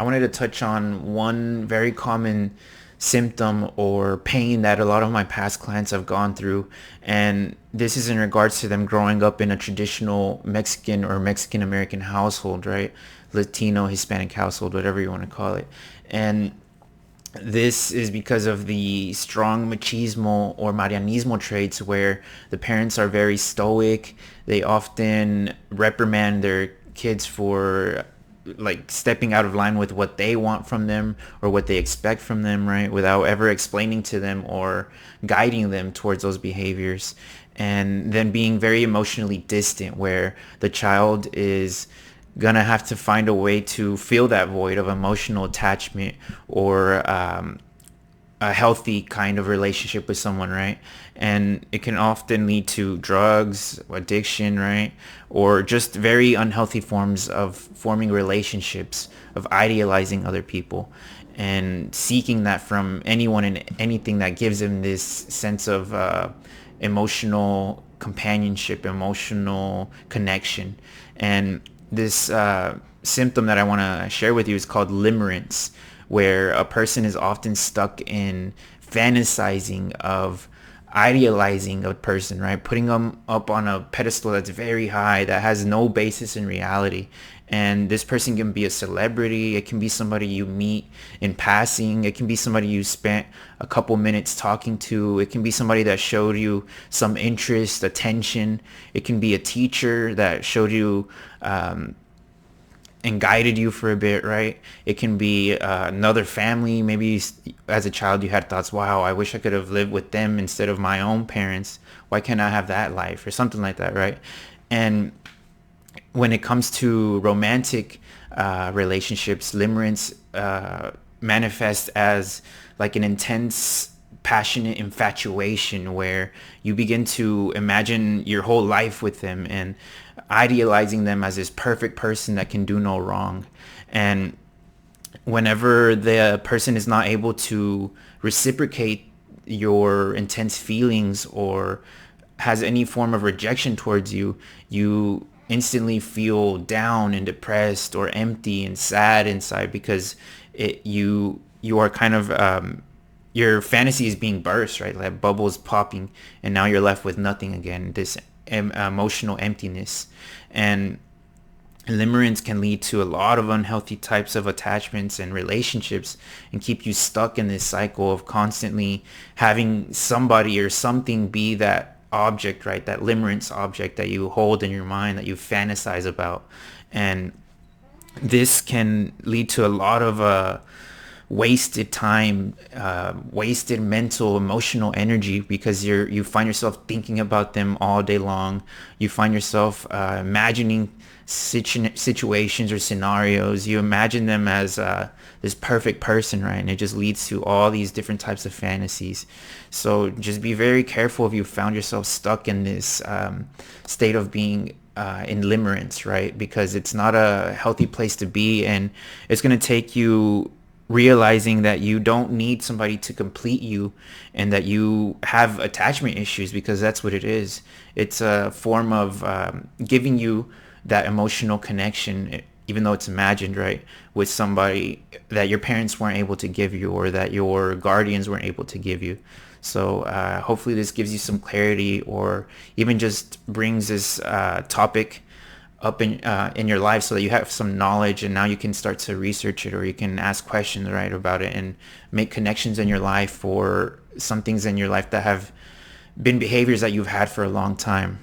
I wanted to touch on one very common symptom or pain that a lot of my past clients have gone through. And this is in regards to them growing up in a traditional Mexican or Mexican American household, right? Latino, Hispanic household, whatever you want to call it. And this is because of the strong machismo or Marianismo traits where the parents are very stoic. They often reprimand their kids for like stepping out of line with what they want from them or what they expect from them, right? Without ever explaining to them or guiding them towards those behaviors. And then being very emotionally distant where the child is gonna have to find a way to fill that void of emotional attachment or a healthy kind of relationship with someone, right? And it can often lead to drugs, addiction, right? Or just very unhealthy forms of forming relationships, of idealizing other people and seeking that from anyone and anything that gives them this sense of emotional companionship, emotional connection. And this symptom that I want to share with you is called limerence, where a person is often stuck in fantasizing of idealizing a person, right? Putting them up on a pedestal that's very high, that has no basis in reality. And this person can be a celebrity. It can be somebody you meet in passing. It can be somebody you spent a couple minutes talking to. It can be somebody that showed you some interest, attention. It can be a teacher that showed you and guided you for a bit, right? It can be another family. Maybe as a child you had thoughts, wow, I wish I could have lived with them instead of my own parents. Why can't I have that life or something like that, right? And when it comes to romantic relationships, limerence manifests as like an intense, passionate infatuation where you begin to imagine your whole life with them and idealizing them as this perfect person that can do no wrong. And whenever the person is not able to reciprocate your intense feelings or has any form of rejection towards you, you instantly feel down and depressed or empty and sad inside because you are kind of your fantasy is being burst, right? Like bubbles popping, and now you're left with nothing again. This emotional emptiness. And limerence can lead to a lot of unhealthy types of attachments and relationships and keep you stuck in this cycle of constantly having somebody or something be that object, right? That limerence object that you hold in your mind, that you fantasize about. And this can lead to a lot of wasted time, wasted mental, emotional energy because you find yourself thinking about them all day long. You find yourself imagining situations or scenarios. You imagine them as this perfect person, right? And it just leads to all these different types of fantasies. So just be very careful if you found yourself stuck in this state of being in limerence, right? Because it's not a healthy place to be, and it's going to take you realizing that you don't need somebody to complete you and that you have attachment issues, because that's what it is. It's a form of giving you that emotional connection, even though it's imagined, right, with somebody that your parents weren't able to give you or that your guardians weren't able to give you. So hopefully this gives you some clarity or even just brings this topic up in your life so that you have some knowledge, and now you can start to research it or you can ask questions, right, about it and make connections in your life for some things in your life that have been behaviors that you've had for a long time.